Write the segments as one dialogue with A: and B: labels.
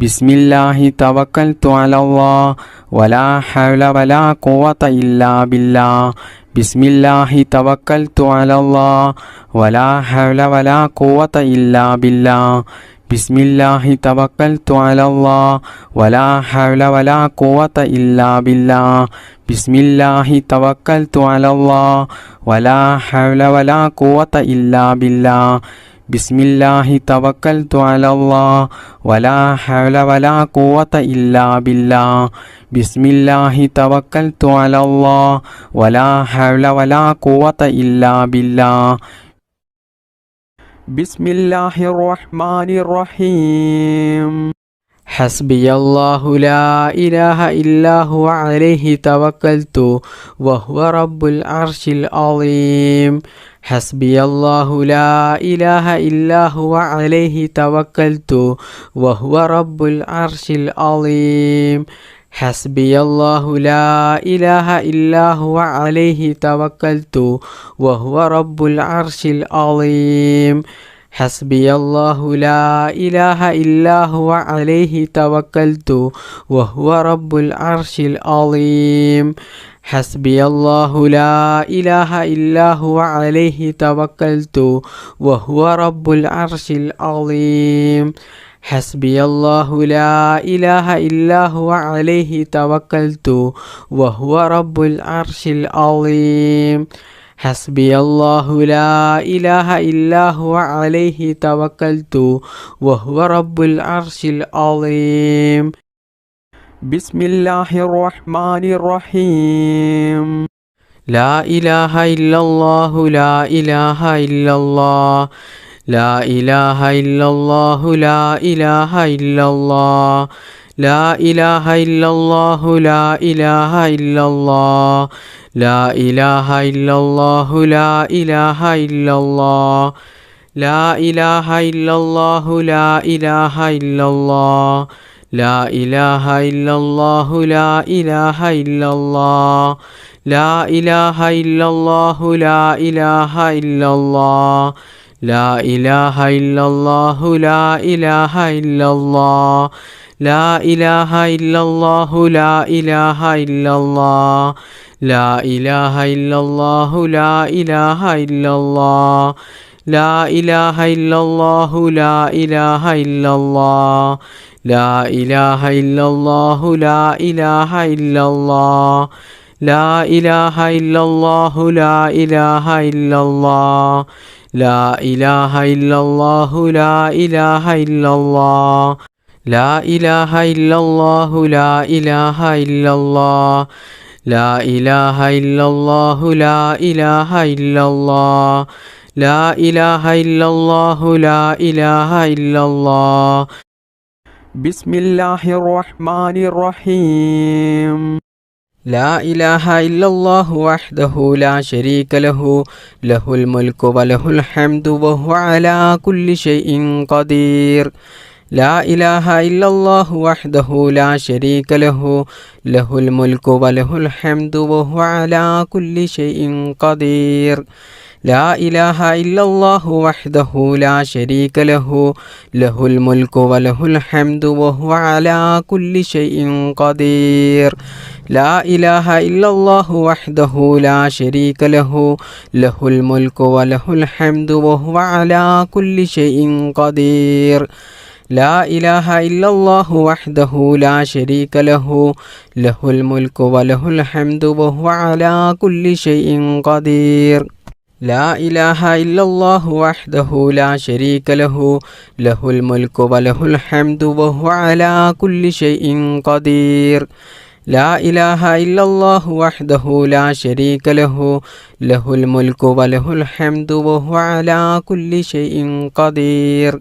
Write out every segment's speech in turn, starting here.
A: ബിസ്മില്ലാഹി തവക്കൽതു അലല്ലാഹ് വലാ ഹൗല വലാ ഖുവത ഇല്ലാ ബില്ലാഹ്. ബിസ്മില്ലാഹി തവക്കൽതു അലല്ലാഹ് വലാ ഹൗല വലാ ഖുവത ഇല്ലാ ബില്ലാഹ്. ബിസ്മില്ലാഹി തവക്കൽതു അലല്ലാഹ് വലാ ഹൗല വലാ ഖുവത ഇല്ലാ ബില്ലാഹ്. ബിസ്മില്ലാഹി തവക്കൽതു അലല്ലാഹ് വലാ ഹൗല വലാ ഖുവത ഇല്ലാ ബില്ലാഹ്. ബിസ്മില്ലാഹി തവക്കൽതു അലല്ലാഹ് വലാ ഹൗല വലാ ഖുവത ഇല്ലാ ബില്ലാഹ്. ബിസ്മില്ലാഹി തവക്കൽതു അലല്ലാഹ് വലാ ഹൗല വലാ ഖുവത ഇല്ലാ ബില്ലാഹ്. ബിസ്മില്ലാഹിർ റഹ്മാനിർ റഹീം. ഹസ്ബിയല്ലാഹു ലാ ഇലാഹ ഇല്ലാ ഹുവ അലൈഹി തവക്കൽതു വഹുവ റബ്ബുൽ അർശിൽ അളീം. ഹസ്ബിയല്ലാഹു ലാ ഇലാഹ ഇല്ലാ ഹുവ അലൈഹി തവക്കൽതു വഹുവ റബ്ബുൽ അർശിൽ അളീം. ഹസ്ബിയല്ലാഹു ലാ ഇലാഹ ഇല്ലാ ഹുവ അലൈഹി തവക്കൽതു വഹുവ റബ്ബുൽ അർശിൽ അളീം. ഹസ്ബിയല്ലാഹു ലാ ഇലാഹ ഇല്ലാ ഹുവ അലൈഹി തവക്കൽതു വഹുവ റബ്ബുൽ അർശിൽ അളീം. ഹസ്ബിയല്ലാഹു ലാ ഇലാഹ ഇല്ലാ ഹുവ അലൈഹി തവക്കൽതു വഹുവ റബ്ബുൽ അർശിൽ അളീം. ഹസ്ബിയല്ലാഹു ലാ ഇലാഹ ഇല്ലാ ഹുവ അലൈഹി തവക്കൽതു വഹുവ റബ്ബുൽ അർശിൽ അളീം. ഹസ്ബിയല്ലാഹു ലാ ഇലാഹ ഇല്ലാ ഹുവ അലൈഹി തവക്കൽതു വഹുവ റബ്ബുൽ അർശിൽ അളീം. ബിസ്മില്ലാഹിർ റഹ്മാനിർ റഹീം. ലാ ഇലാഹ ഇല്ലല്ലാഹു ലാ ഇലാഹ ഇല്ലല്ലാഹ്. ലാ ഇലാഹ ഇല്ലല്ലാഹു ലാ ഇലാഹ ഇല്ലല്ലാഹ്. ലാ ഇലാഹ ഇല്ലല്ലാഹു ലാ ഇലാഹ ഇല്ലല്ലാഹ്. ലാ ഇലാഹ ഇല്ലല്ലാഹു ലാ ഇലാഹ ഇല്ലല്ലാഹ്. ലാ ഇലാഹ ഇല്ലല്ലാഹു ലാ ഇലാഹ ഇല്ലല്ലാഹ്. ലാ ഇലാഹ ഇല്ലല്ലാഹു ലാ ഇലാഹ ഇല്ലല്ലാഹ്. ലാ ഇലാഹ ഇല്ലല്ലാഹു ലാ ഇലാഹ ഇല്ലല്ലാഹ്. ലാ ഇലാഹ ഇല്ലല്ലാഹു ലാ ഇലാഹ ഇല്ലല്ലാഹ്. ലാ ഇലാഹ ഇല്ലല്ലാഹു ലാ ഇലാഹ ഇല്ലല്ലാഹ്. ലാ ഇലാഹ ഇല്ലല്ലാഹു ലാ ഇലാഹ ഇല്ലല്ലാഹ്. ലാ ഇലാഹ ഇല്ലല്ലാഹു ലാ ഇലാഹ ഇല്ലല്ലാഹ്. ലാ ഇലാഹ ഇല്ലല്ലാഹു ലാ ഇലാഹ ഇല്ലല്ലാഹ്. ലാ ഇലാഹ ഇല്ലല്ലാഹു ലാ ഇലാഹ ഇല്ലല്ലാഹ്. ലാ ഇലാഹ ഇല്ലല്ലാഹു ലാ ഇലാഹ ഇല്ലല്ലാഹ്. ലാ ഇലാഹ ഇല്ലല്ലാഹു ലാ ഇലാഹ ഇല്ലല്ലാഹ്. ലാ ഇലാഹ ഇല്ലല്ലാഹു ലാ ഇലാഹ ഇല്ലല്ലാഹ്. ലാ ഇലാഹ ഇല്ലല്ലാഹു ലാ ഇലാഹ ഇല്ലല്ലാഹ്. ബിസ്മില്ലാഹിർ റഹ്മാനിർ റഹീം. ലാ ഇലാഹ ഇല്ലല്ലാഹു വഹ്ദഹു ലാ ശരീക ലഹു ലഹുൽ മുൽക്കു വലഹുൽ ഹംദു വഹുവ അലാ കുല്ലി ഷൈഇൻ ഖദീർ. ലാ ഇലാഹ ഇല്ലല്ലാഹു വഹ്ദഹു ലാ ശരീക ലഹു ലഹുൽ മുൽക്കു വലഹുൽ ഹംദു വഹുവ അലാ കുല്ലി ഷൈഇൻ ഖദീർ. ലാ ഇലാഹ ഇല്ലല്ലാഹു വഹ്ദഹു ലാ ശരീക ലഹു ലഹുൽ മുൽക്കു വലഹുൽ ഹംദു വഹുവ അലാ കുല്ലി ഷൈഇൻ ഖദീർ. ലാ ഇലാഹ ഇല്ലല്ലാഹു വഹ്ദഹു ലാ ശരീക ലഹു ലഹുൽ മുൽക്കു വലഹുൽ ഹംദു വഹുവ അലാ കുല്ലി ഷൈഇൻ ഖദീർ. ലാ ഇലാഹ ഇല്ലല്ലാഹു വഹ്ദഹു ലാ ശരീക ലഹു ലഹുൽ മുൽക്കു വലഹുൽ ഹംദു വഹുവ അലാ കുല്ലി ഷൈഇൻ ഖദീർ. ലാ ഇലാഹ ഇല്ലല്ലാഹു വഹ്ദഹു ലാ ശരീക ലഹു ലഹുൽ മുൽക്കു വലഹുൽ ഹംദു വഹുവ അലാ കുല്ലി ഷൈഇൻ ഖദീർ. ലാ ഇലാഹ ഇല്ലല്ലാഹു വഹ്ദഹു ലാ ശരീക ലഹു ലഹുൽ മുൽക്കു വലഹുൽ ഹംദു വഹുവ അലാ കുല്ലി ഷൈഇൻ ഖദീർ.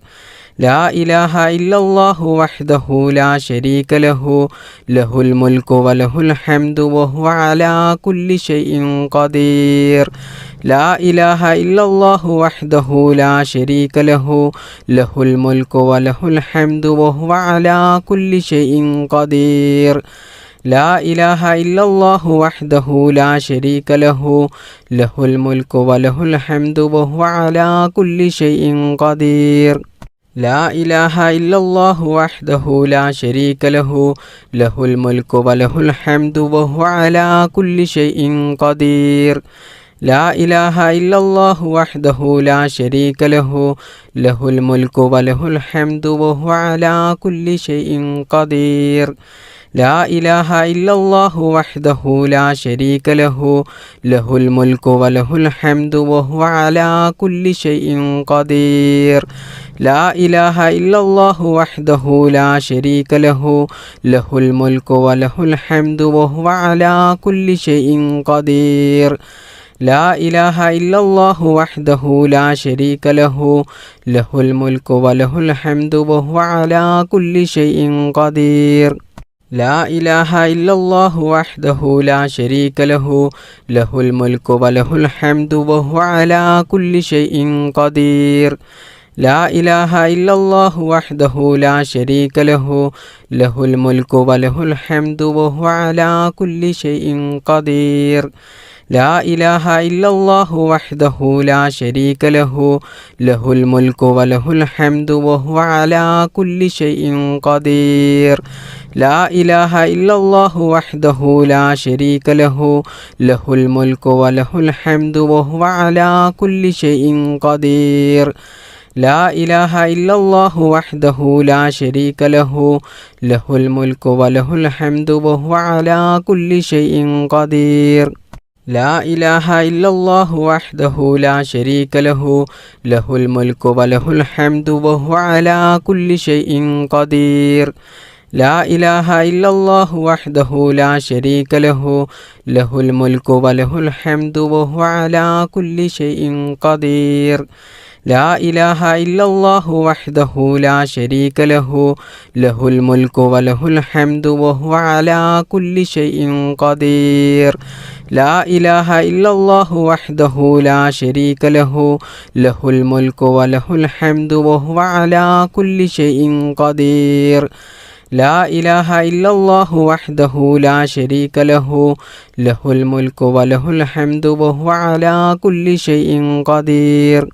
A: ലാ ഇലാഹ ഇല്ലല്ലാഹു വഹ്ദഹു ലാ ശരീക ലഹു ലഹുൽ മുൽക്കു വലഹുൽ ഹംദു വഹുവ അലാ കുല്ലി ഷൈഇൻ ഖദീർ. ലാ ഇലാഹ ഇല്ലല്ലാഹു വഹ്ദഹു ലാ ശരീക ലഹു ലഹുൽ മുൽക്കു വലഹുൽ ഹംദു വഹുവ അലാ കുല്ലി ഷൈഇൻ ഖദീർ. ലാ ഇലാഹ ഇല്ലല്ലാഹു വഹ്ദഹു ലാ ശരീക ലഹു ലഹുൽ മുൽക്കു വലഹുൽ ഹംദു വഹുവ അലാ കുല്ലി ഷൈഇൻ ഖദീർ. لا إله إلا الله وحده لا شريك له له الملك وله الحمد وهو على كل شيء قدير لا إله إلا الله وحده لا شريك له له الملك وله الحمد وهو على كل شيء قدير لا إله إلا الله وحده لا شريك له له الملك وله الحمد وهو على كل شيء قدير لا إله إلا الله وحده لا شريك له له الملك وله الحمد وهو على كل شيء قدير لا إله إلا الله وحده لا شريك له له الملك وله الحمد وهو على كل شيء قدير لا إله إلا الله وحده لا شريك له له الملك وله الحمد وهو على كل شيء قدير لا إله إلا الله وحده لا شريك له له الملك وله الحمد وهو على كل شيء قدير لا إله إلا الله وحده لا شريك له له الملك وله الحمد وهو على كل شيء قدير لا إله إلا الله وحده لا شريك له له الملك وله الحمد وهو على كل شيء قدير لا إله إلا الله وحده لا شريك له له الملك وله الحمد وهو على كل شيء قدير لا إله إلا الله وحده لا شريك له له الملك وله الحمد وهو على كل شيء قدير لا إله إلا الله وحده لا شريك له له الملك وله الحمد وهو على كل شيء قدير لا إله إلا الله وحده لا شريك له له الملك وله الحمد وهو على كل شيء قدير لا إله إلا الله وحده لا شريك له له الملك وله الحمد وهو على كل شيء قدير لا إله إلا الله وحده لا شريك له له الملك وله الحمد وهو على كل شيء قدير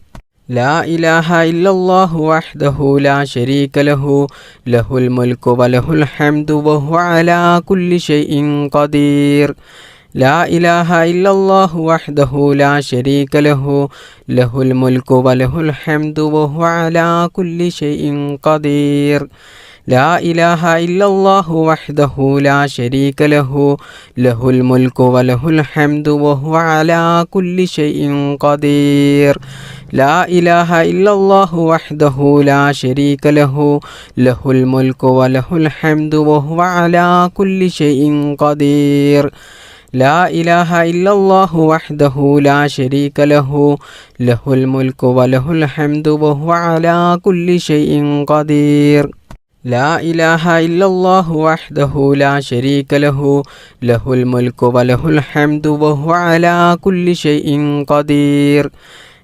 A: لا إله إلا الله وحده لا شريك له له الملك وله الحمد وهو على كل شيء قدير لا إله إلا الله وحده لا شريك له له الملك وله الحمد وهو على كل شيء قدير لا إله إلا الله وحده لا شريك له له الملك وله الحمد وهو على كل شيء قدير لا إله إلا الله وحده لا شريك له له الملك وله الحمد وهو على كل شيء قدير لا إله إلا الله وحده لا شريك له له الملك وله الحمد وهو على كل شيء قدير لا إله إلا الله وحده لا شريك له له الملك وله الحمد وهو على كل شيء قدير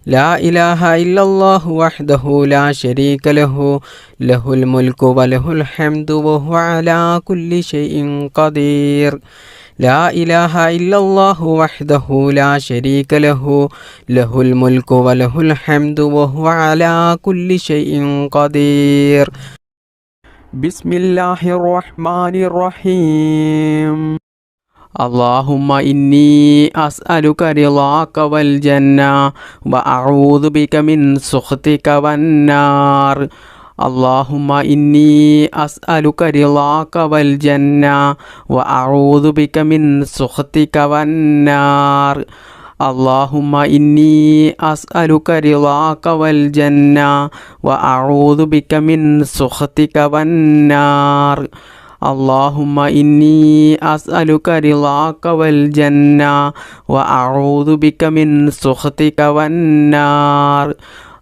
A: لا إله إلا الله وحده لا شريك له له الملك وله الحمد وهو على كل شيء قدير لا إله إلا الله وحده لا شريك له له الملك وله الحمد وهو على كل شيء قدير بسم الله الرحمن الرحيم اللهم إني أسألك رضاك والجنة وأعوذ بك من سخطك والنار اللهم إني أسألك رضاك والجنة وأعوذ بك من سخطك والنار اللهم إني أسألك رضاك والجنة وأعوذ بك من سخطك والنار اللهم إني أسألك رضاك والجنة وأعوذ بك من سخطك والنار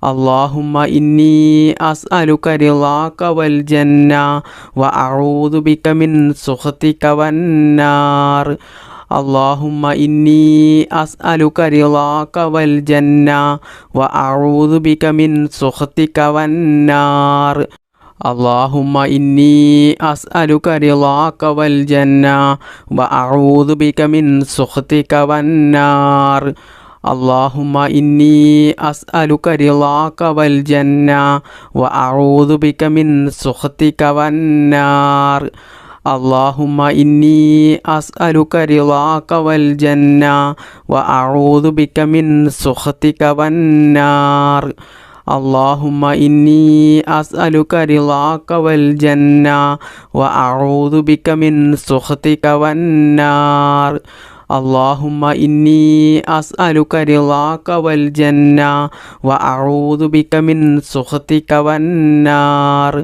A: اللهم إني أسألك رضاك والجنة وأعوذ بك من سخطك والنار اللهم إني أسألك رضاك والجنة وأعوذ بك من سخطك والنار اللهم إني أسألك رضاك والجنة وأعوذ بك من سخطك والنار اللهم إني أسألك رضاك والجنة وأعوذ بك من سخطك والنار. اللهم إني أسألك رضاك والجنة وأعوذ بك من سخطك والنار. اللهم إني أسألك رضاك والجنة وأعوذ بك من سخطك والنار. اللهم إني أسألك رضاك والجنة وأعوذ بك من سخطك والنار.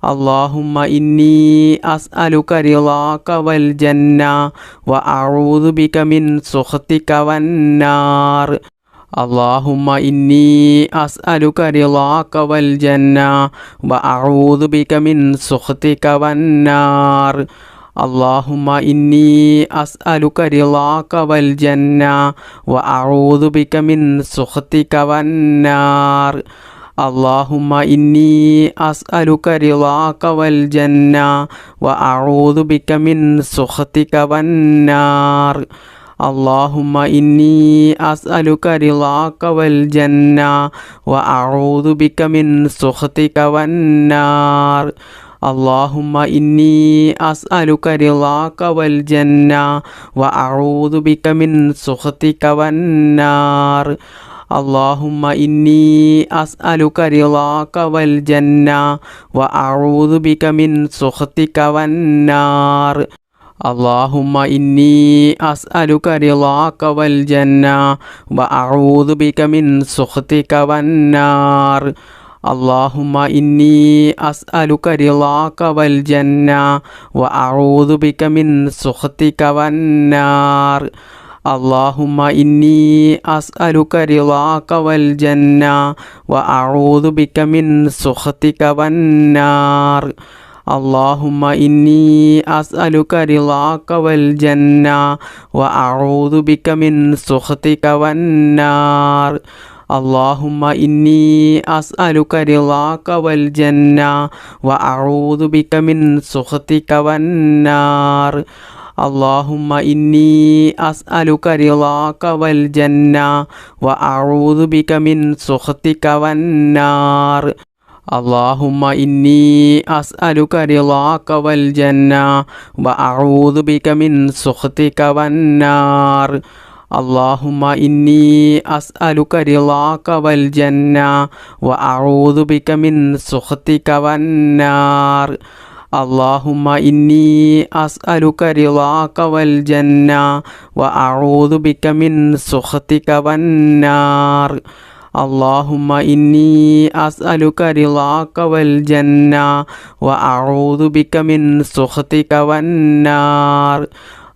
A: اللهم إني أسألك رضاك والجنة وأعوذ بك من سخطك والنار. اللهم إني أسألك رضاك والجنة وأعوذ بك من سخطك والنار. اللهم إني أسألك رضاك والجنة وأعوذ بك من سخطك والنار. اللهم إني أسألك رضاك والجنة وأعوذ بك من سخطك والنار. اللهم إني أسألك رضاك والجنة وأعوذ بك من سخطك والنار. اللهم إني أسألك رضاك والجنة وأعوذ بك من سخطك والنار. اللهم إني أسألك رضاك والجنة وأعوذ بك من سخطك والنار. اللهم إني أسألك رضاك والجنة وأعوذ بك من سخطك والنار. اللهم إني أسألك رضاك والجنة وأعوذ بك من سخطك والنار. اللهم إني أسألك رضاك والجنة وأعوذ بك من سخطك والنار. اللهم إني أسألك رضاك والجنة وأعوذ بك من سخطك والنار. اللهم إني أسألك رضاك والجنة وأعوذ بك من سخطك والنار. اللهم إني أسألك رضاك والجنة وأعوذ بك من سخطك والنار. اللهم إني أسألك رضاك والجنة وأعوذ بك من سخطك والنار. اللهم إني أسألك رضاك والجنة وأعوذ بك من سخطك والنار. اللهم إني أسألك رضاك والجنة وأعوذ بك من سخطك والنار. اللهم إني أسألك رضاك والجنة وأعوذ بك من سخطك والنار.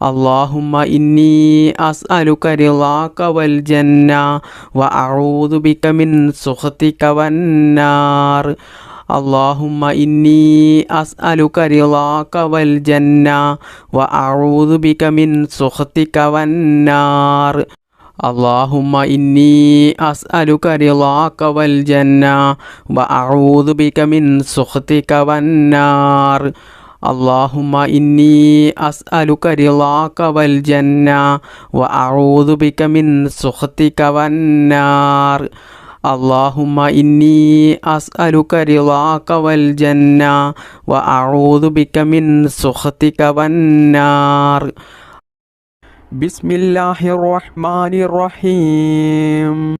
A: اللهم إني أسألك رضاك والجنة وأعوذ بك من سخطك والنار. اللهم إني أسألك رضاك والجنة وأعوذ بك من سخطك والنار. اللهم إني أسألك رضاك والجنة وأعوذ بك من سخطك والنار. اللهم إني أسألك رضاك والجنة وأعوذ بك من سخطك والنار. اللهم إني أسألك رضاك والجنة وأعوذ بك من سخطك والنار. بسم الله الرحمن الرحيم.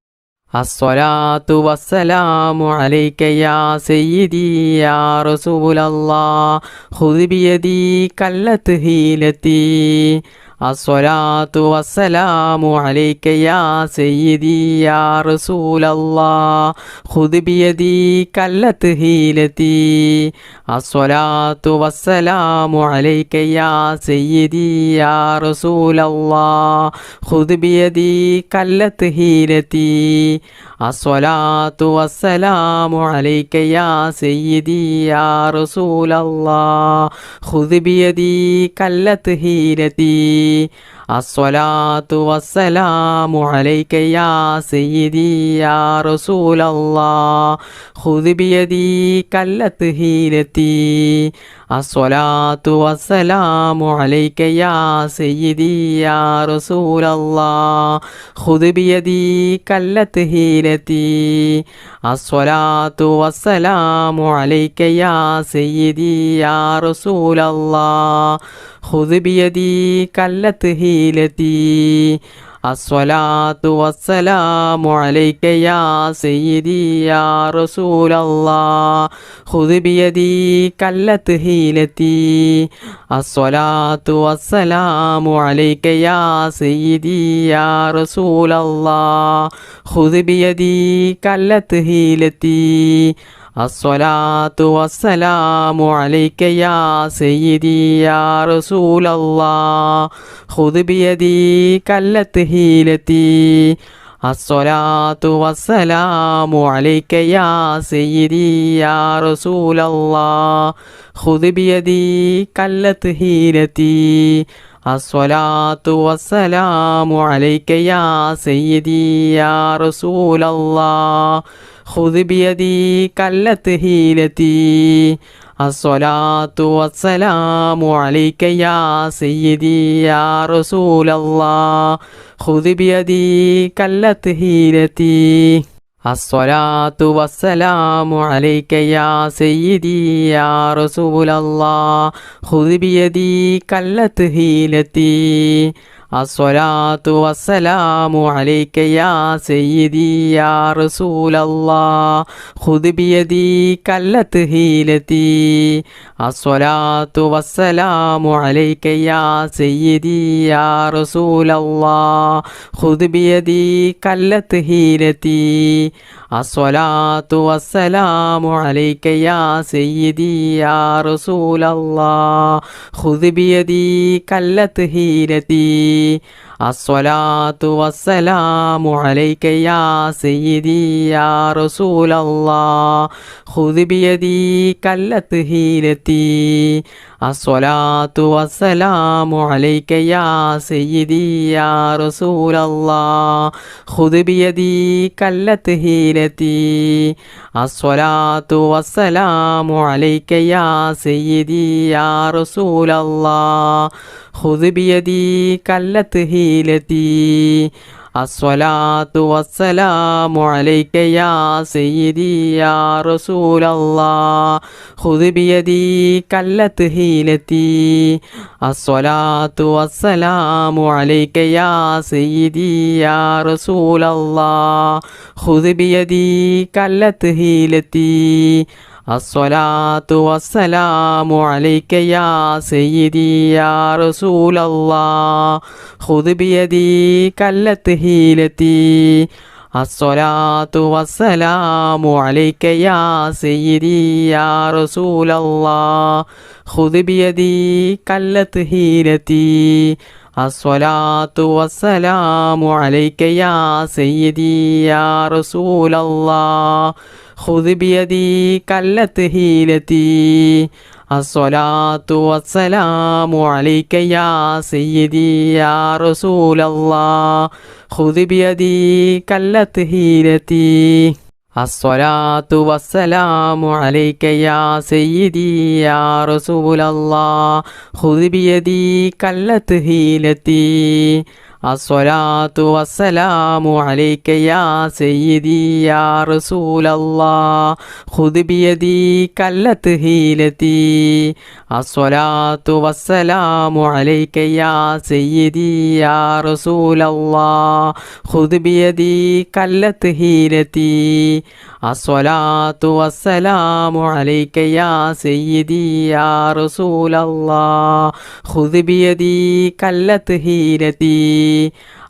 A: الصلاة والسلام عليك يا سيدي يا رسول الله خذ بيدي كلت هيلتي. الصلاة والسلام عليك يا سيدي يا رسول الله خذ بيدي كلت هيلتي. الصلاة والسلام عليك يا سيدي يا رسول الله خذ بيدي كلت هيلتي. الصلاة والسلام عليك يا سيدي يا رسول الله خذ بيدي كلت هيلتي. الصلاة والسلام عليك يا سيدي يا رسول الله خذ بيدي كلت هيلتي الصلاة والسلام عليك يا سيدي يا رسول الله خذ بيدي كلت هيلتي الصلاة والسلام عليك يا سيدي يا رسول الله خذ بيدي كلت هيلتي الصلاة والسلام عليك يا سيدي يا رسول الله خذ بيدي كلت هيلتي الصلاة والسلام عليك يا سيدي يا رسول الله خذ بيدي كلت هيلتي الصلاة والسلام عليك يا سيدي يا رسول الله خذ بيدي كلت هيلتي الصلاة والسلام عليك يا سيدي يا رسول الله خذ بيدي كلت هيلتي الصلاة والسلام عليك يا سيدي يا رسول الله خذ بيدي كلت هيلتي الصلاة والسلام عليك يا سيدي يا رسول الله خذ بيدي كلت هيلتي الصلاة والسلام عليك يا سيدي يا رسول الله خذ بيدي كلت هيلتي الصلاة والسلام عليك يا سيدي يا رسول الله خذ بيدي كلت هيلتي الصلاة والسلام عليك يا سيدي يا رسول الله خذ بيدي كلت هيلتي الصلاة والسلام عليك يا سيدي يا رسول الله خذ بيدي كلت هيلتي الصلاة والسلام عليك يا سيدي يا رسول الله خذ بيدي كلت هيلتي الصلاة والسلام عليك يا سيدي يا رسول الله خذ بيدي كلت هيلتي الصلاة والسلام عليك يا سيدي يا رسول الله خذ بيدي كلت هيلتي الصلاة والسلام عليك يا سيدي يا رسول الله خذ بيدي كلت هيلتي الصلاة والسلام عليك يا سيدي يا رسول الله خذ بيدي كلت هيلتي الصلاة والسلام عليك يا سيدي يا رسول الله خذ بيدي كلت هيلتي الصلاة والسلام عليك يا سيدي يا رسول الله خذ بيدي كلت هيلتي الصلاة والسلام عليك يا سيدي يا رسول الله خذ بيدي كلت هيلتي الصلاة والسلام عليك يا سيدي يا رسول الله خذ بيدي كلت هيلتي الصلاة والسلام عليك يا سيدي يا رسول الله خذ بيدي كلت هيلتي الصلاة والسلام عليك يا سيدي يا رسول الله خذ بيدي كلت هيلتي الصلاة والسلام عليك يا سيدي يا رسول الله خذ بيدي كلت هيلتي الصلاة والسلام عليك يا سيدي يا رسول الله خذ بيدي كلت هيلتي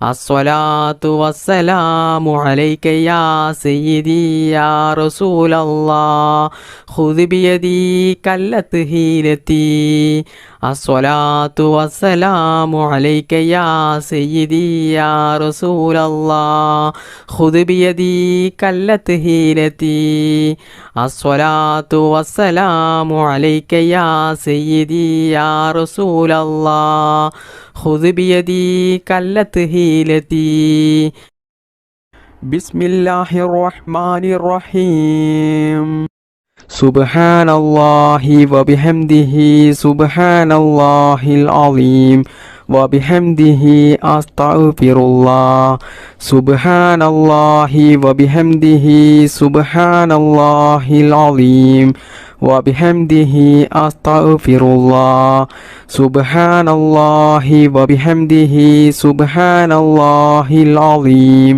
A: الصلاة والسلام عليك يا سيدي يا رسول الله خذ بيدي كلت هيلتي الصلاة والسلام عليك يا سيدي يا رسول الله خذ بيدي كلت هيلتي الصلاة والسلام عليك يا سيدي يا رسول الله خذ بيدي كلت هيلتي بسم الله الرحمن الرحيم سبحان الله وبحمده سبحان الله العظيم وبحمده أستغفر الله سبحان الله وبحمده سبحان الله العظيم وبحمده أستغفر الله سبحان الله وبحمده سبحان الله العظيم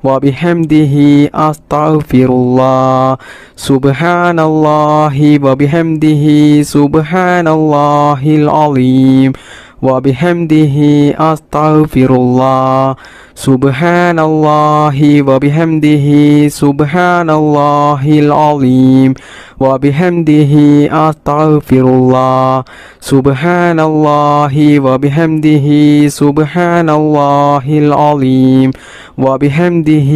A: وبحمده أستغفر الله سبحان الله وبحمده سبحان الله العظيم وبحمده أستغفر الله سبحان الله وبحمده سبحان الله العظيم وبحمده أستغفر الله سبحان الله وبحمده سبحان الله العظيم وبحمده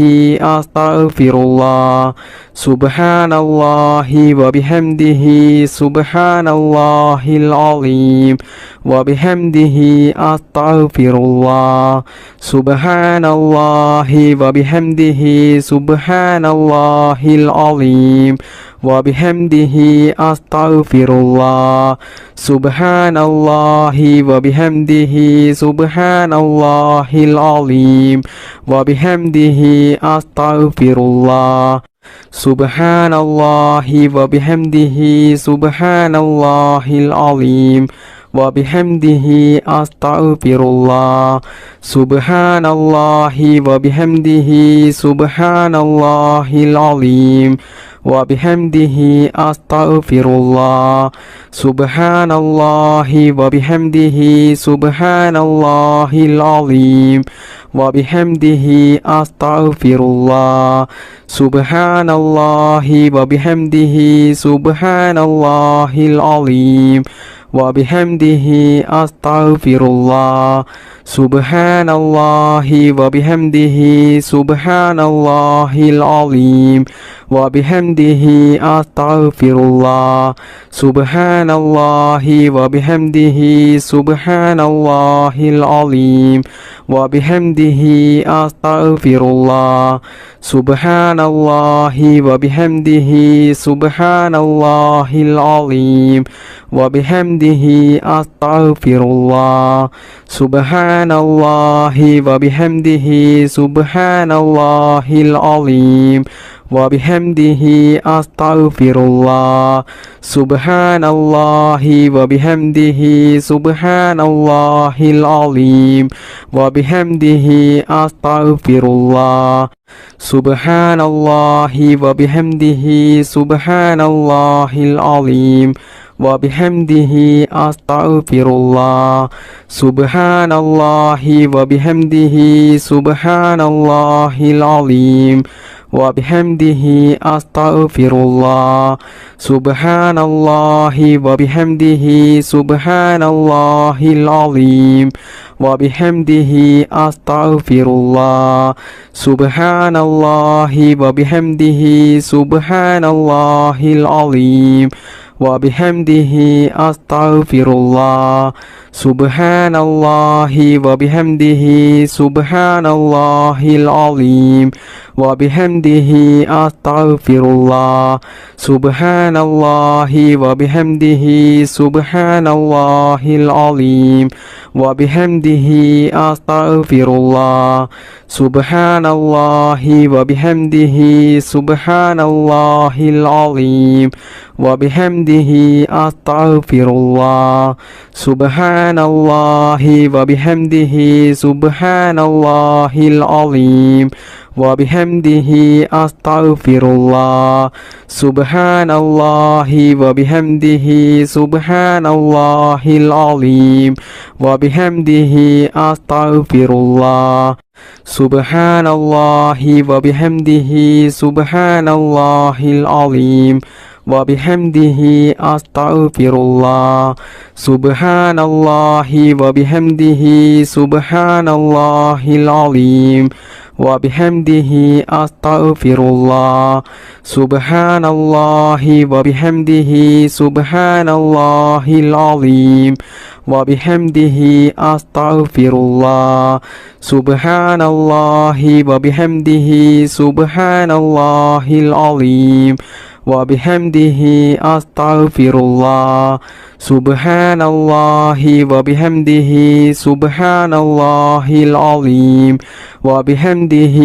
A: أستغفر الله سبحان الله وبحمده سبحان الله العظيم وبحمده أستغفر الله سبحان الله وبحمده سبحان الله العظيم وبحمده أستغفر الله سبحان الله وبحمده سبحان الله العظيم وبحمده أستغفر الله سبحان الله وبحمده سبحان الله العظيم وبحمده أستغفر الله سبحان الله وبحمده سبحان الله العظيم وبحمده أستغفر الله سبحان الله وبحمده سبحان الله العظيم وبحمده أستغفر الله سبحان الله وبحمده سبحان الله العظيم وبحمده أستغفر الله سبحان الله وبحمده سبحان الله العظيم وبحمده أستغفر الله سبحان الله وبحمده سبحان الله العظيم وبحمده أستغفر الله سبحان الله وبحمده سبحان الله العظيم وبحمده أستغفر الله سبحان الله وبحمده سبحان الله العظيم وبحمده أستغفر الله سبحان الله وبحمده سبحان الله العظيم وبحمده أستغفر الله سبحان الله وبحمده سبحان الله العظيم وبحمده أستغفر الله سبحان الله وبحمده سبحان الله العظيم وبحمده أستغفر الله سبحان الله وبحمده سبحان الله العظيم وبحمده أستغفر الله سبحان الله وبحمده سبحان الله العظيم وبحمده أستغفر الله سبحان الله وبحمده سبحان الله العظيم وبحمده أستغفر الله سبحان الله وبحمده سبحان الله العظيم وبحمده أستغفر الله سبحان الله وبحمده سبحان الله العظيم وبحمده أستغفر الله سبحان الله وبحمده سبحان الله العظيم وبحمده أستغفر الله سبحان الله وبحمده سبحان الله العظيم وبحمده أستغفر الله سبحان الله وبحمده سبحان الله العظيم وبحمده أستغفر الله سبحان الله وبحمده سبحان الله العظيم وبحمده أستغفر الله سبحان الله وبحمده سبحان الله العظيم وبحمده أستغفر الله سبحان الله وبحمده سبحان الله العظيم وبحمده أستغفر الله سبحان الله وبحمده سبحان الله العظيم وبحمده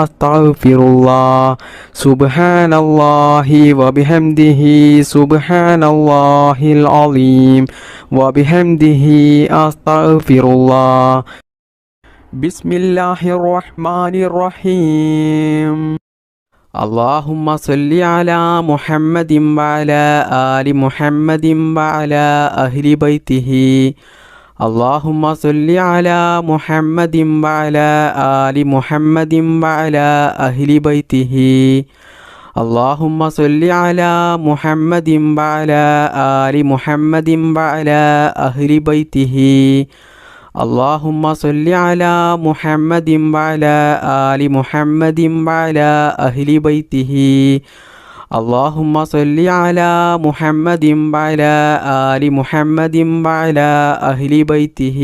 A: أستغفر الله سبحان الله وبحمده سبحان الله العظيم وبحمده أستغفر الله بسم الله الرحمن الرحيم اللهم صل على محمد وعلى آل محمد وعلى أهل بيته اللهم صل على محمد وعلى آل محمد وعلى أهل بيته اللهم صل على محمد وعلى آل محمد وعلى أهل بيته اللهم صل على محمد وعلى آل محمد وعلى أهل بيته اللهم صل على محمد وعلى آل محمد وعلى أهل بيته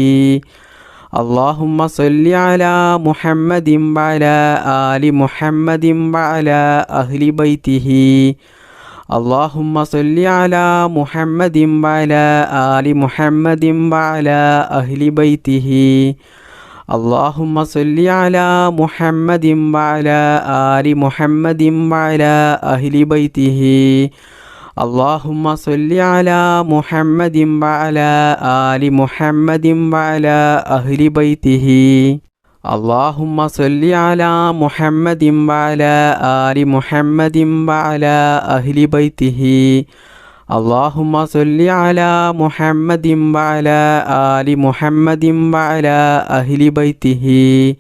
A: اللهم صل على محمد وعلى آل محمد وعلى أهل بيته اللهم صل على محمد وعلى آل محمد وعلى أهل بيته اللهم صل على محمد وعلى آل محمد وعلى أهل بيته اللهم صل على محمد وعلى آل محمد وعلى أهل بيته اللهم صل على محمد وعلى آل محمد وعلى أهل بيته اللهم صل على محمد وعلى آل محمد وعلى أهل بيته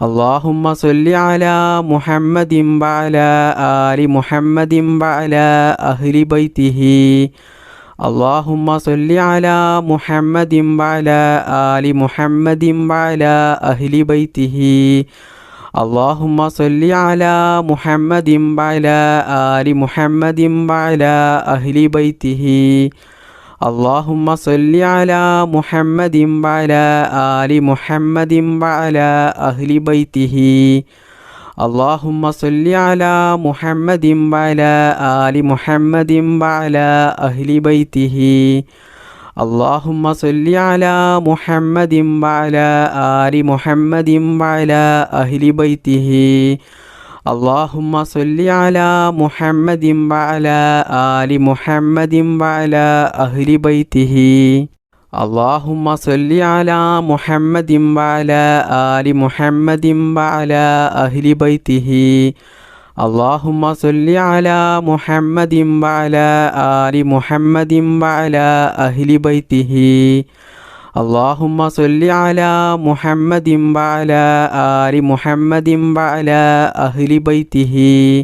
A: اللهم صل على محمد وعلى آل محمد وعلى أهل بيته اللهم صل على محمد وعلى آل محمد وعلى أهل بيته اللهم صل على محمد وعلى آل محمد وعلى أهل بيته اللهم صل على محمد وعلى آل محمد وعلى أهل بيته اللهم صل على محمد وعلى آل محمد وعلى أهل بيته اللهم صل على محمد وعلى آل محمد وعلى أهل بيته اللهم صل على محمد وعلى آل محمد وعلى أهل بيته اللهم صل على محمد وعلى آل محمد وعلى أهل بيته اللهم صل على محمد وعلى آل محمد وعلى أهل بيته اللهم صل على محمد وعلى آل محمد وعلى أهل بيته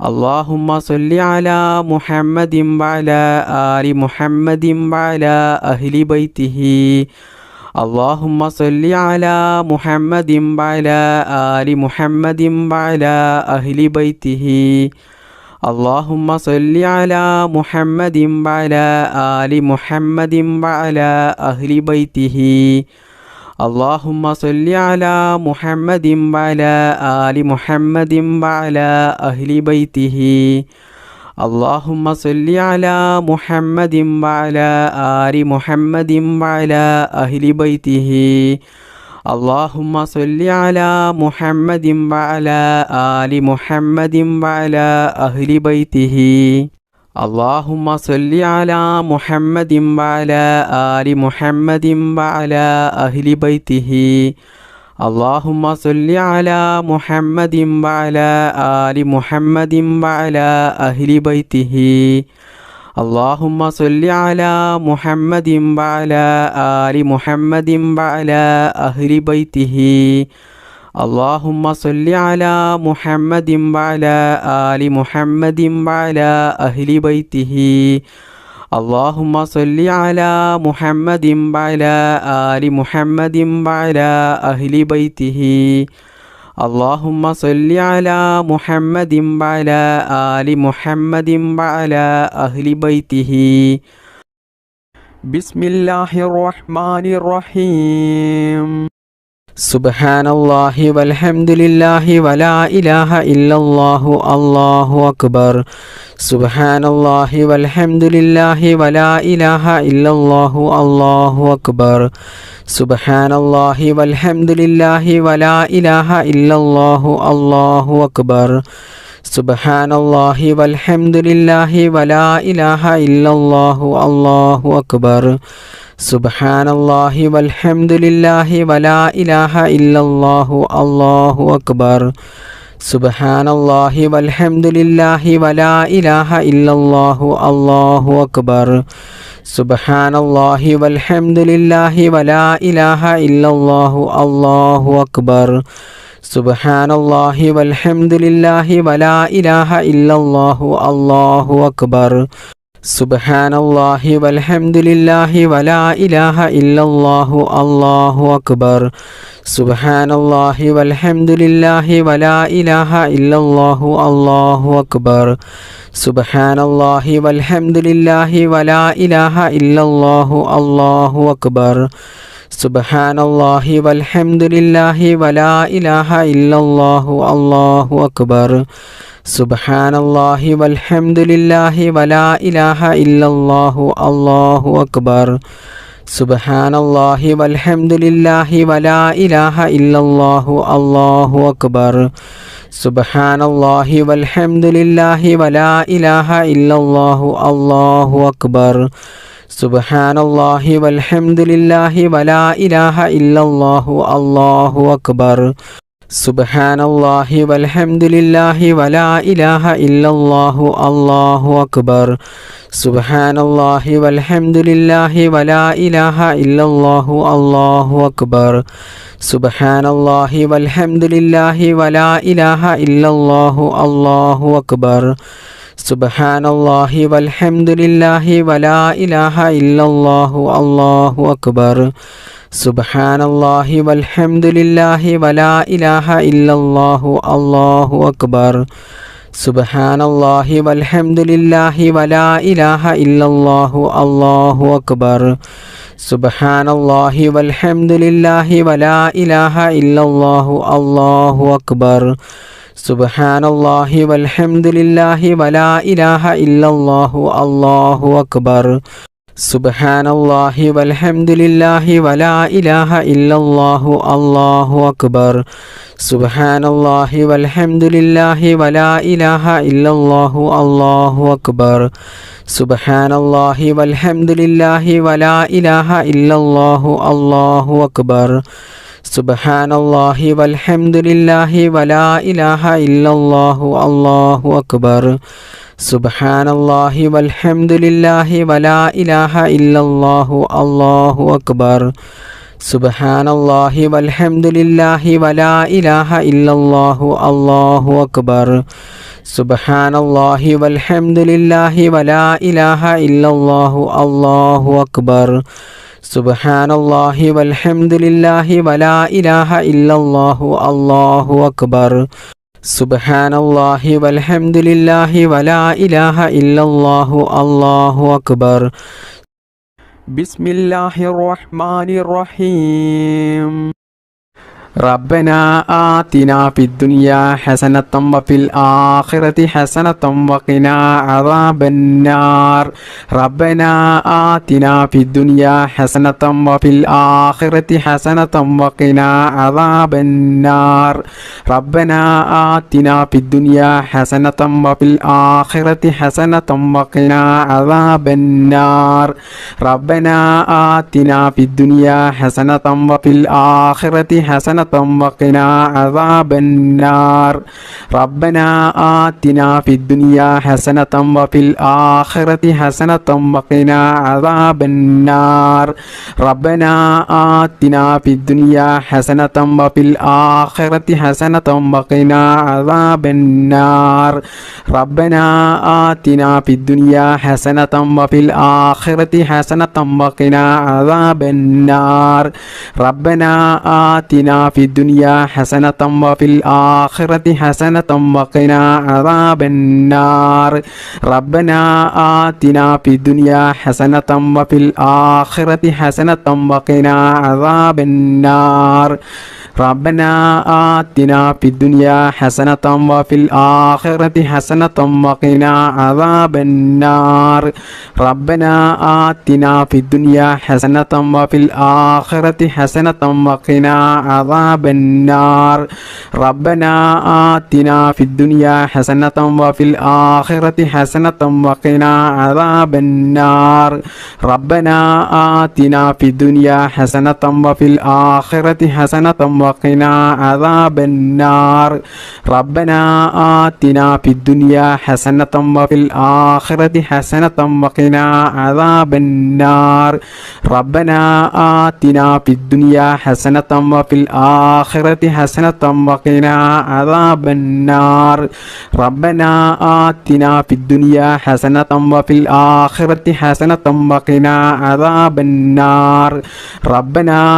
A: اللهم صل على محمد وعلى آل محمد وعلى أهل بيته اللهم صل على محمد وعلى آل محمد وعلى أهل بيته اللهم صل على محمد وعلى آل محمد وعلى أهل بيته اللهم صل على محمد وعلى آل محمد وعلى أهل بيته اللهم صل على محمد وعلى آل محمد وعلى أهل بيته اللهم صل على محمد وعلى آل محمد وعلى أهل بيته اللهم صل على محمد وعلى آل محمد وعلى أهل بيته اللهم صل على محمد وعلى آل محمد وعلى أهل بيته اللهم صل على محمد وعلى آل محمد وعلى أهل بيته اللهم صل على محمد وعلى آل محمد وعلى أهل بيته اللهم صل على محمد وعلى آل محمد وعلى أهل بيته اللهم صل على محمد وعلى آل محمد وعلى أهل بيته بسم الله الرحمن الرحيم سبحان الله والحمد لله ولا إله إلا الله الله أكبر سبحان الله والحمد لله ولا إله إلا الله الله أكبر سبحان الله والحمد لله ولا إله إلا الله الله أكبر سبحان الله والحمد لله ولا إله إلا الله الله أكبر سبحان الله والحمد لله ولا إله إلا الله الله أكبر سبحان الله والحمد لله ولا إله إلا الله الله أكبر سبحان الله والحمد لله ولا إله إلا الله الله أكبر سبحان الله والحمد لله ولا إله إلا الله الله أكبر سبحان الله والحمد لله ولا إله إلا الله الله أكبر سبحان الله والحمد لله ولا إله إلا الله الله أكبر سبحان الله والحمد لله ولا إله إلا الله الله أكبر سبحان الله والحمد لله ولا إله إلا الله الله أكبر سبحان الله والحمد لله ولا إله إلا الله الله أكبر سبحان الله والحمد لله ولا إله إلا الله الله أكبر سبحان الله والحمد لله ولا إله إلا الله الله أكبر سبحان الله والحمد لله ولا إله إلا الله الله أكبر سبحان الله والحمد لله ولا إله إلا الله الله أكبر سبحان الله والحمد لله ولا إله إلا الله الله أكبر سبحان الله والحمد لله ولا إله إلا الله الله أكبر سبحان الله والحمد لله ولا إله إلا الله الله أكبر سبحان الله والحمد لله ولا إله إلا الله الله أكبر سبحان الله والحمد لله ولا إله إلا الله الله أكبر سبحان الله والحمد لله ولا إله إلا الله الله أكبر سبحان الله والحمد لله ولا إله إلا الله الله أكبر سبحان الله والحمد لله ولا إله إلا الله الله أكبر سبحان الله والحمد لله ولا إله إلا الله الله أكبر سبحان الله والحمد لله ولا إله إلا الله الله أكبر سبحان الله والحمد لله ولا إله إلا الله الله أكبر سبحان الله والحمد لله ولا إله إلا الله الله أكبر سبحان الله والحمد لله ولا إله إلا الله الله أكبر سبحان الله والحمد لله ولا إله إلا الله الله أكبر سبحان الله والحمد لله ولا إله إلا الله الله أكبر سبحان الله والحمد لله ولا إله إلا الله الله أكبر بسم الله الرحمن الرحيم ربنا آتنا في الدنيا حسنة وفي الآخرة حسنة وقنا عذاب النار ربنا آتنا في الدنيا حسنة وفي الآخرة حسنة وقنا عذاب النار ربنا آتنا في الدنيا حسنة وفي الآخرة حسنة وقنا عذاب النار ربنا آتنا في الدنيا حسنة وفي الآخرة حسنة حسنة وقنا عذاب النار ربنا آتنا في الدنيا حسنة وفي الآخرة حسنة وقنا عذاب النار ربنا آتنا في الدنيا حسنة وفي الآخرة حسنة وقنا عذاب النار ربنا آتنا في الدنيا حسنة وفي الآخرة حسنة وقنا عذاب النار ربنا آتنا في الدنيا حسنة وفي الآخرة حسنة وقنا عذاب النار ربنا آتنا في الدنيا حسنة وفي الآخرة حسنة وقنا عذاب النار ربنا آتنا في الدنيا حسنة وفي الآخرة حسنة وقنا عذاب النار ربنا آتنا في الدنيا حسنة وفي الآخرة حسنة وقنا عذاب النار ربنا آتنا في الدنيا حسنة وفي الآخرة حسنة وقنا عذاب النار ربنا آتنا في الدنيا حسنة وفي الآخرة حسنة وقنا عذاب النار ربنا آتنا في الدنيا حسنة وفي الآخرة حسنة وقنا عذاب النار ربنا آتنا في الدنيا حسنة وفي الآخرة حسنة وقنا عذاب النار ربنا آتنا في الدنيا حسنة وفي الآخرة حسنة وقنا عذاب النار ربنا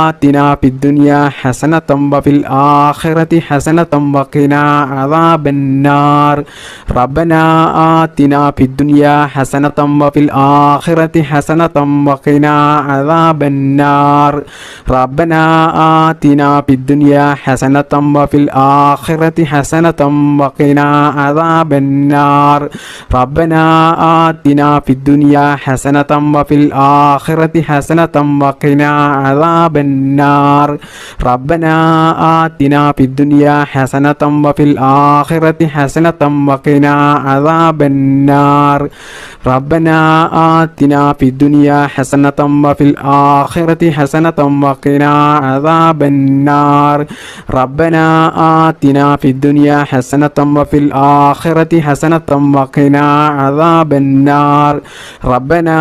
A: آتنا في الدنيا حسنة وفي الآخرة حسنة وقنا عذاب النار ربنا آتنا في الدنيا حسنة وفي الآخرة حسنة وقنا عذاب النار ربنا آتنا في الدنيا حسنة وفي الآخرة حسنة وقنا عذاب النار ربنا آتنا في الدنيا حسنة وفي الآخرة حسنة وقنا عذاب النار ربنا آتنا في الدنيا حسنة وفي الآخرة حسنة وقنا عذاب النار ربنا آتنا في الدنيا حسنة وفي الآخرة حسنة وقنا عذاب النار ربنا آتنا في الدنيا حسنة وفي الآخرة حسنة وقنا عذاب النار ربنا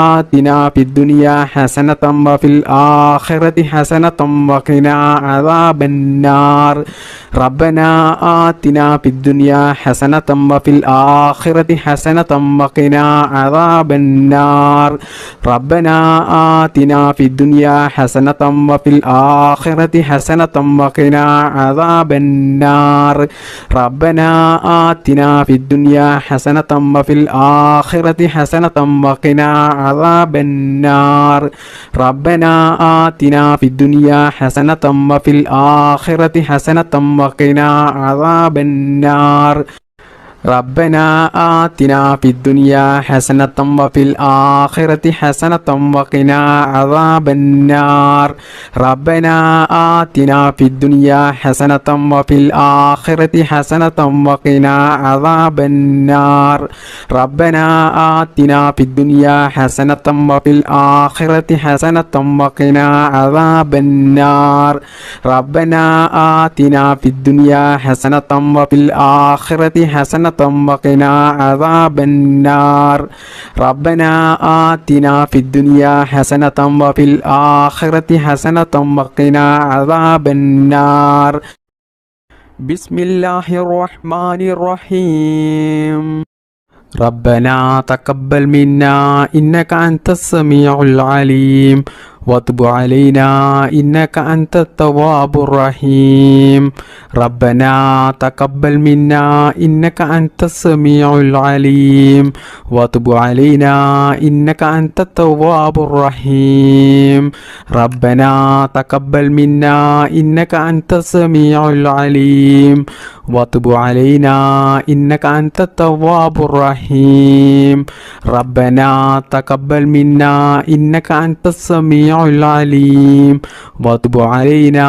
A: آتنا في الدنيا حسنة وفي الآخرة حسنة وقنا عذاب النار ربنا آتنا في الدنيا حسنة وفي الآخرة حسنة وقنا عذاب النار ربنا آتنا في الدنيا حسنة وفي الآخرة حسنة وقنا عذاب النار ربنا آتنا في الدنيا حسنة وفي الآخرة حسنة وقنا عذاب النار ربنا آتنا في الدنيا حسنة وفي الآخرة حسنة وقنا عذاب النار ربنا آتنا في الدنيا حسنة وفي الآخرة حسنة وقنا عذاب النار ربنا آتنا في الدنيا حسنة وفي الآخرة حسنة وقنا عذاب النار ربنا آتنا في الدنيا حسنة وفي الآخرة حسنة وقنا عذاب النار ربنا آتنا في الدنيا حسنة وفي الآخرة حسنة وقنا عذاب النار ربنا آتنا في الدنيا حسنة وفي الآخرة حسنة وقنا عذاب النار بسم الله الرحمن الرحيم ربنا تقبل منا إنك أنت السميع العليم وتب علينا إنك أنت التواب الرحيم ربنا تقبل منا إنك أنت السميع العليم وتب علينا إنك أنت التواب الرحيم ربنا تقبل منا إنك أنت السميع العليم وتب علينا إنك أنت التواب الرحيم ربنا تقبل منا إنك أنت السميع العليم وتب علينا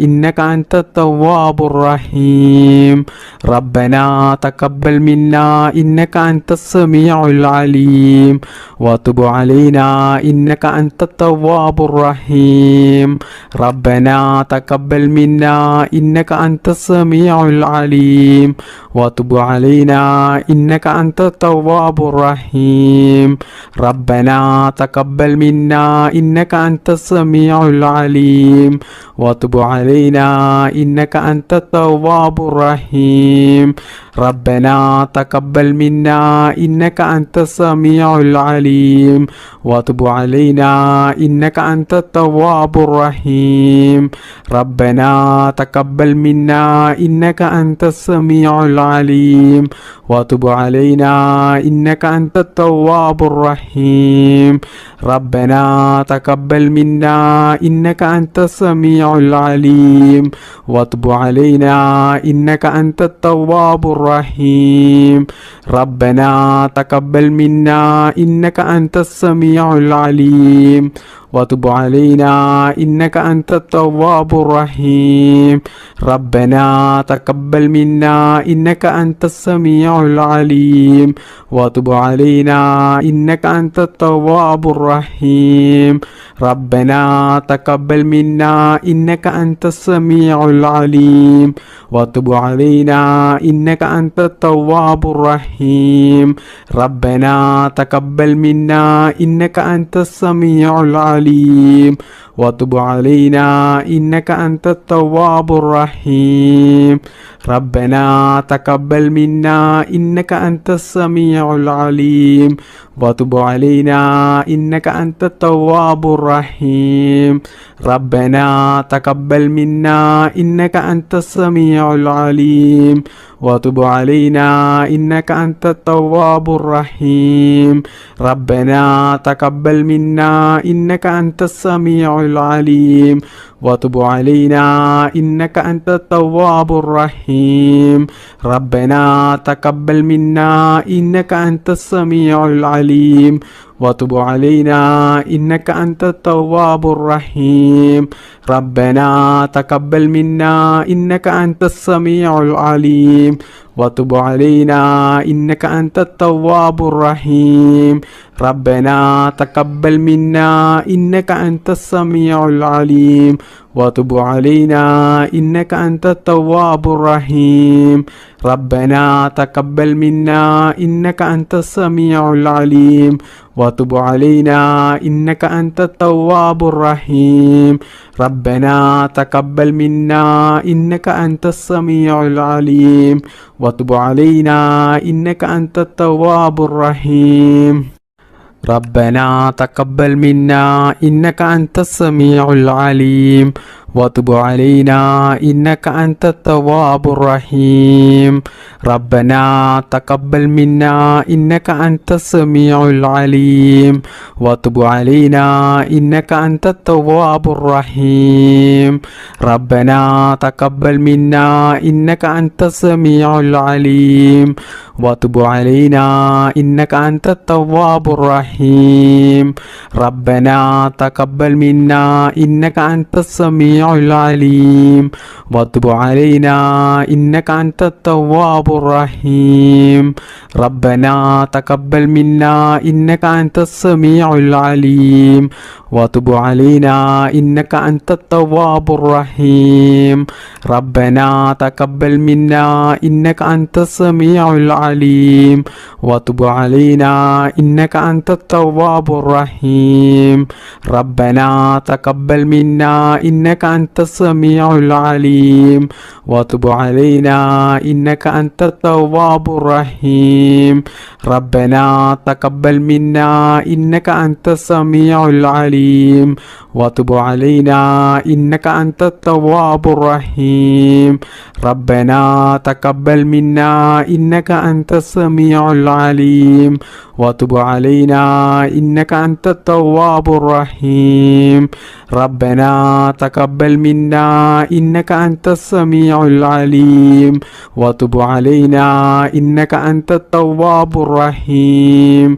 A: إنك أنت التواب الرحيم ربنا تقبل منا إنك أنت السميع العليم وتب علينا إنك أنت التواب الرحيم ربنا تقبل منا إنك أنت السميع العليم وتب علينا إنك أنت التواب الرحيم ربنا تقبل منا إنك أنت السميع العليم وتب علينا إنك أنت التواب الرحيم ربنا تقبل منا إنك أنت السميع العليم وتب علينا إنك أنت التواب الرحيم ربنا تقبل منا إنك أنت السميع العليم وتب علينا إنك أنت التواب الرحيم ربنا تقبل منا إنك أنت السميع العليم وتب علينا إنك أنت التواب الرحيم ربنا تقبل منا إنك أنت السميع العليم وتب علينا إنك أنت التواب الرحيم ربنا تقبل منا إنك أنت السميع العليم وتب علينا إنك أنت التواب الرحيم ربنا تقبل منا إنك أنت السميع العليم وتب علينا إنك أنت التواب الرحيم ربنا تقبل منا إنك أنت السميع العليم وتب علينا إنك أنت التواب الرحيم ربنا تقبل منا إنك أنت السميع العليم وتب علينا إنك أنت التواب الرحيم ربنا تقبل منا إنك أنت السميع العليم وتب علينا إنك أنت التواب الرحيم ربنا تقبل منا إنك أنت السميع العليم وتب علينا إنك أنت التواب الرحيم ربنا تقبل منا إنك أنت السميع العليم وتب علينا إنك أنت التواب الرحيم ربنا تقبل منا إنك أنت السميع العليم وتب علينا إنك أنت التواب الرحيم ربنا تقبل منا إنك أنت السميع العليم وتب علينا إنك أنت التواب الرحيم ربنا تقبل منا إنك أنت السميع العليم وتب علينا إنك أنت التواب الرحيم ربنا تقبل منا إنك أنت السميع العليم وتب علينا إنك أنت التواب الرحيم ربنا تقبل منا إنك أنت السميع العليم وتب علينا إنك أنت التواب الرحيم ربنا تقبل منا إنك أنت السميع العليم وتب علينا إنك أنت التواب الرحيم ربنا تقبل منا إنك أنت السميع العليم وتب علينا إنك أنت التواب الرحيم ربنا تقبل منا إنك أنت السميع العليم وتب علينا إنك أنت التواب الرحيم ربنا تقبل منا إنك أنت السميع العليم وتب علينا إنك أنت التواب الرحيم ربنا تقبل منا إنك أنت السميع العليم وتب علينا إنك أنت التواب الرحيم ربنا تقبل منا إنك أنت السميع العليم وتب علينا إنك أنت التواب الرحيم ربنا تقبل منا إنك أنت السميع العليم وتب علينا إنك أنت التواب الرحيم ربنا تقبل منا إنك أنت السميع العليم وتب علينا إنك أنت التواب الرحيم ربنا تقبل منا إنك أنت السميع العليم وتب علينا إنك أنت التواب الرحيم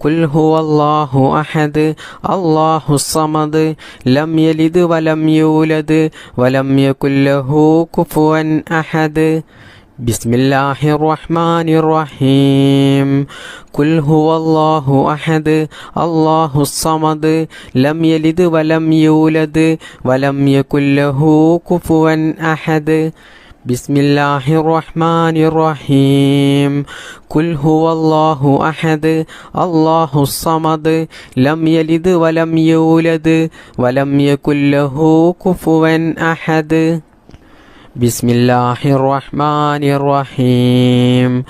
A: ഖുൽ ഹുവല്ലാഹു അഹദ് അല്ലാഹുസ് സമദ് ലം യലിദ് വലം യൂലദ് വലം യകുൽ ലഹു കുഫുവൻ അഹദ്. ബിസ്മില്ലാഹിർ റഹ്മാനിർ റഹീം. ഖുൽ ഹുവല്ലാഹു അഹദ് അല്ലാഹുസ് സമദ് ലം യലിദ് വലം യൂലദ് വലം യകുൽ ലഹു കുഫുവൻ അഹദ്. ബിസ്മില്ലാഹിർ റഹ്മാനിർ റഹീം. ഖുൽ ഹുവല്ലാഹു അഹദ് അല്ലാഹുസ് സമദ് ലം യലിദ് വലം യൂലദ് വലം യകുൽ ലഹു കുഫുവൻ അഹദ്. ബിസ്മില്ലാഹിർ റഹ്മാനിർ റഹീം.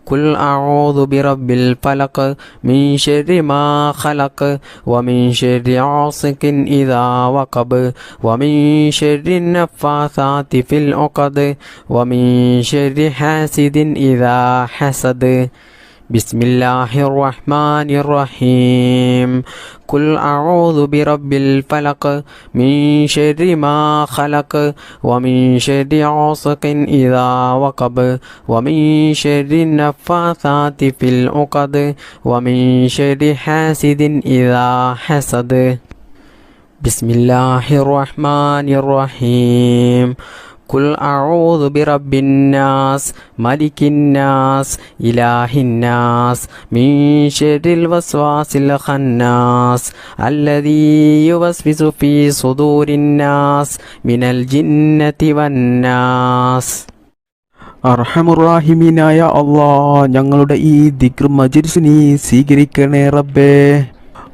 A: ഖുൽ അഊദു ബിറബ്ബിൽ ഫലഖ് മിൻ ശർരി മാ ഖലഖ് വമിൻ ശർരി ഗാസിഖിൻ ഇദാ വഖബ് വമിൻ ശർരി നഫ്ഫാസാതി ഫിൽ ഉഖദ് വമിൻ ശർരി ഹാസിദിൻ ഇദാ ഹസദ്. ബിസ്മില്ലാഹിർ റഹ്മാനിർ റഹീം. ഖുൽ അഊദു ബിറബ്ബിൽ ഫലഖ് മിൻ ശർരി മാ ഖലഖ് വമിൻ ശർരി ഗാസിഖിൻ ഇദാ വഖബ് വമിൻ ശർരി നഫ്ഫാസാതി ഫിൽ ഉഖദ് വമിൻ ശർരി ഹാസിദിൻ ഇദാ ഹസദ്. ബിസ്മില്ലാഹിർ റഹ്മാനിർ റഹീം. ഖുൽ അഊദു ബിറബ്ബിൻ നാസ് മലിക്കിൻ നാസ് ഇലാഹിൻ നാസ് മിൻ ശർരിൽ വസ്വാസിൽ ഖന്നാസ് അല്ലദീ യുവസ്വിസു ഫീ സുദൂരിൻ നാസ് മിനൽ ജിന്നതി വന്നാസ്.
B: അർഹമുർ-റഹീമീനായ അല്ലാഹ്, ഞങ്ങളുടെ ഈ ദിക്ർ മജ്‌ലിസ് നീ സ്വീകരിക്കണേ റബ്ബേ.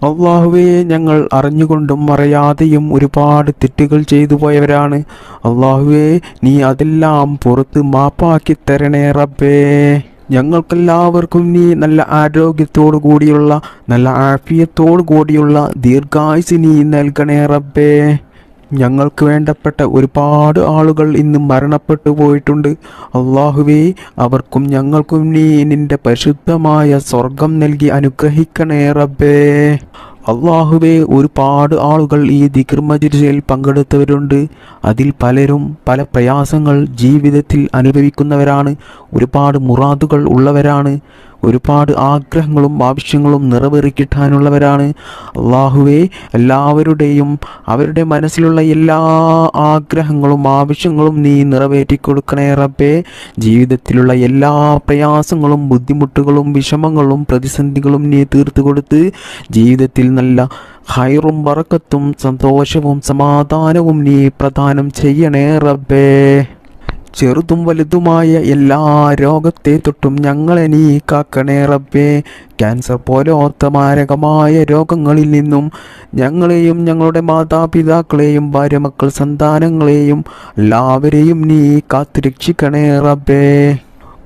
B: അള്ളാഹുവേ, ഞങ്ങൾ അറിഞ്ഞുകൊണ്ടും അറിയാതെയും ഒരുപാട് തെറ്റുകൾ ചെയ്തു പോയവരാണ്. അള്ളാഹുവേ, നീ അതെല്ലാം പുറത്ത് മാപ്പാക്കി തരണേ റബ്ബേ. ഞങ്ങൾക്കെല്ലാവർക്കും നീ നല്ല ആരോഗ്യത്തോടു കൂടിയുള്ള, നല്ല ആഫിയത്തോടു കൂടിയുള്ള ദീർഘായുസ് നീ നൽകണേ റബ്ബേ. ഞങ്ങൾക്ക് വേണ്ടപ്പെട്ട ഒരുപാട് ആളുകൾ ഇന്ന് മരണപ്പെട്ടു പോയിട്ടുണ്ട്. അള്ളാഹുവേ, അവർക്കും ഞങ്ങൾക്കും നീ നിന്റെ പരിശുദ്ധമായ സ്വർഗം നൽകി അനുഗ്രഹിക്കണേ റബ്ബേ. അള്ളാഹുവേ, ഒരുപാട് ആളുകൾ ഈ ദിക്ർ മജ്‌ലിസിൽ പങ്കെടുത്തവരുണ്ട്. അതിൽ പലരും പല പ്രയാസങ്ങൾ ജീവിതത്തിൽ അനുഭവിക്കുന്നവരാണ്. ഒരുപാട് മുറാദുകൾ ഉള്ളവരാണ്. ഒരുപാട് ആഗ്രഹങ്ങളും ആവശ്യങ്ങളും നിറവേറിക്കിട്ടാനുള്ളവരാണ്. അള്ളാഹുവേ, എല്ലാവരുടെയും അവരുടെ മനസ്സിലുള്ള എല്ലാ ആഗ്രഹങ്ങളും ആവശ്യങ്ങളും നീ നിറവേറ്റിക്കൊടുക്കണേ റബ്ബേ. ജീവിതത്തിലുള്ള എല്ലാ പ്രയാസങ്ങളും ബുദ്ധിമുട്ടുകളും വിഷമങ്ങളും പ്രതിസന്ധികളും നീ തീർത്തു കൊടുത്ത് ജീവിതത്തിൽ നല്ല ഖൈറും ബറക്കത്തും സന്തോഷവും സമാധാനവും നീ പ്രദാനം ചെയ്യണേ റബ്ബേ. ചെറുതും വലുതുമായ എല്ലാ രോഗത്തെ തൊട്ടും ഞങ്ങളെ നീ കാക്കണേ റബ്ബേ. ക്യാൻസർ പോലത്തെ മാരകമായ രോഗങ്ങളിൽ നിന്നും ഞങ്ങളെയും ഞങ്ങളുടെ മാതാപിതാക്കളെയും ഭാര്യ മക്കൾ സന്താനങ്ങളെയും എല്ലാവരെയും നീ കാത്തുരക്ഷിക്കണേ റബ്ബേ.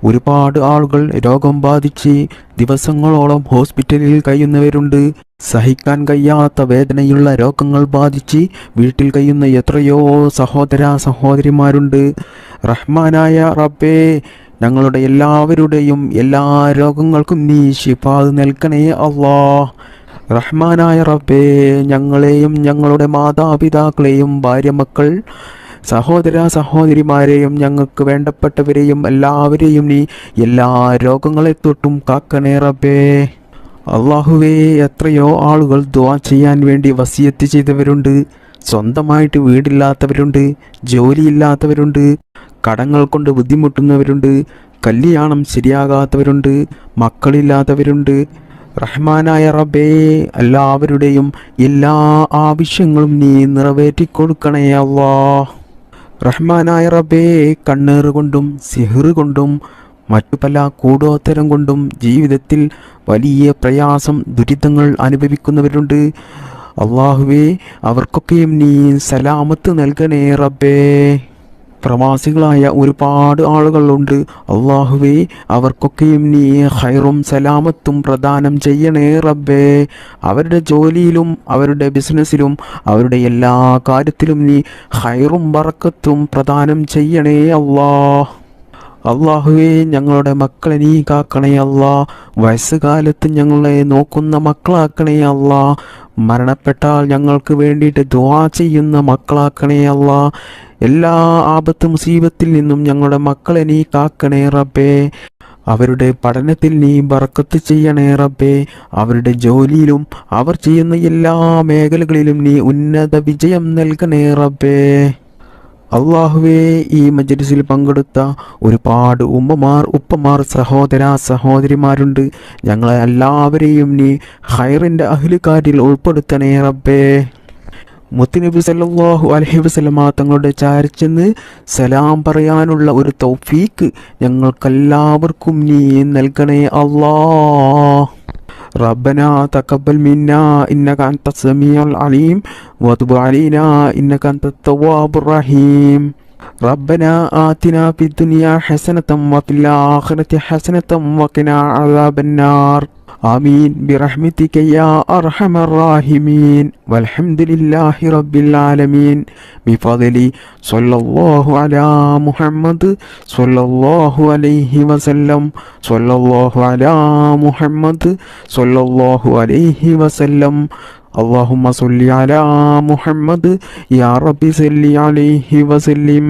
B: ഒരുപാട് ആളുകൾ രോഗം ബാധിച്ച് ദിവസങ്ങളോളം ഹോസ്പിറ്റലിൽ കഴിയുന്നവരുണ്ട്. സഹിക്കാൻ കഴിയാത്ത വേദനയുള്ള രോഗങ്ങൾ ബാധിച്ച് വീട്ടിൽ കഴിയുന്ന എത്രയോ സഹോദര സഹോദരിമാരുണ്ട്. റഹ്മാനായ റബ്ബേ, ഞങ്ങളുടെ എല്ലാവരുടെയും എല്ലാ രോഗങ്ങൾക്കും നീ ശിഫാ നൽകണേ അല്ലാഹ്. റഹ്മാനായ റബ്ബേ, ഞങ്ങളെയും ഞങ്ങളുടെ മാതാപിതാക്കളെയും ഭാര്യ മക്കൾ സഹോദര സഹോദരിമാരെയും ഞങ്ങൾക്ക് വേണ്ടപ്പെട്ടവരെയും എല്ലാവരെയും നീ എല്ലാ രോഗങ്ങളെ തൊട്ടും കാക്കണേ റബ്ബേ. അള്ളാഹുവേ, എത്രയോ ആളുകൾ ദുആ ചെയ്യാൻ വേണ്ടി വസിയത്ത് ചെയ്തവരുണ്ട്. സ്വന്തമായിട്ട് വീടില്ലാത്തവരുണ്ട്, ജോലിയില്ലാത്തവരുണ്ട്, കടങ്ങൾ കൊണ്ട് ബുദ്ധിമുട്ടുന്നവരുണ്ട്, കല്യാണം ശരിയാകാത്തവരുണ്ട്, മക്കളില്ലാത്തവരുണ്ട്. റഹ്മാനായ റബ്ബേ, എല്ലാവരുടെയും എല്ലാ ആവശ്യങ്ങളും നീ നിറവേറ്റിക്കൊടുക്കണേ അല്ലാഹ്. റഹ്മാനായ റബ്ബേ, കണ്ണേറ് കൊണ്ടും സിഹ്റ് കൊണ്ടും മറ്റു പല കൂടോത്തരം കൊണ്ടും ജീവിതത്തിൽ വലിയ പ്രയാസം ദുരിതങ്ങൾ അനുഭവിക്കുന്നവരുണ്ട്. അള്ളാഹുവേ, അവർക്കൊക്കെയും നീ സലാമത്ത് നൽകണേ റബ്ബേ. പ്രവാസികളായ ഒരുപാട് ആളുകളുണ്ട്. അള്ളാഹുവേ, അവർക്കൊക്കെയും നീ ഖൈറും സലാമത്തും പ്രദാനം ചെയ്യണേ റബ്ബേ. അവരുടെ ജോലിയിലും അവരുടെ ബിസിനസ്സിലും അവരുടെ എല്ലാ കാര്യത്തിലും നീ ഖൈറും ബറക്കത്തും പ്രദാനം ചെയ്യണേ അല്ലാഹ്. അള്ളാഹുവേ, ഞങ്ങളുടെ മക്കളെ നീ കാക്കണേ അല്ലാ. വയസ്സുകാലത്ത് ഞങ്ങളെ നോക്കുന്ന മക്കളാക്കണേ അല്ലാ. മരണപ്പെട്ടാൽ ഞങ്ങൾക്ക് വേണ്ടിയിട്ട് ദുആ ചെയ്യുന്ന മക്കളാക്കണേ അല്ലാ. എല്ലാ ആപത്ത് മുസീബത്തിൽ നിന്നും ഞങ്ങളുടെ മക്കളെ നീ കാക്കണേ റബ്ബേ. അവരുടെ പഠനത്തിൽ നീ ബർക്കത്ത് ചെയ്യണേ റബ്ബേ. അവരുടെ ജോലിയിലും അവർ ചെയ്യുന്ന എല്ലാ മേഖലകളിലും നീ ഉന്നത വിജയം നൽകണേ റബ്ബേ. അള്ളാഹുവേ, ഈ മജ്‌ലിസിൽ പങ്കെടുത്ത ഒരുപാട് ഉമ്മമാർ, ഉപ്പമാർ, സഹോദരിമാരുണ്ട്. ഞങ്ങളെ എല്ലാവരെയും നീ ഖൈറിൻ്റെ അഹ്ലുകാരിൽ ഉൾപ്പെടുത്തണേ റബ്ബേ. മുത്തുനബി സല്ലല്ലാഹു അലൈഹി വസല്ലമ തങ്ങളുടെ ചാരിച്ചെന്ന് സലാം പറയാനുള്ള ഒരു തൗഫീക്ക് ഞങ്ങൾക്കെല്ലാവർക്കും നീ നൽകണേ അല്ലാഹ്. ربنا تقبل منا إنك أنت السميع العليم وتب علينا إنك أنت التواب الرحيم. ربنا آتنا في الدنيا حسنة وفي الآخرة حسنة وقنا عذاب النار. آمين برحمتك يا أرحم الراحمين والحمد لله رب العالمين بفضل صلى الله على محمد صلى الله عليه وسلم صلى الله على محمد صلى الله عليه وسلم. اللهم صل على محمد يا رب صل عليه وسلم.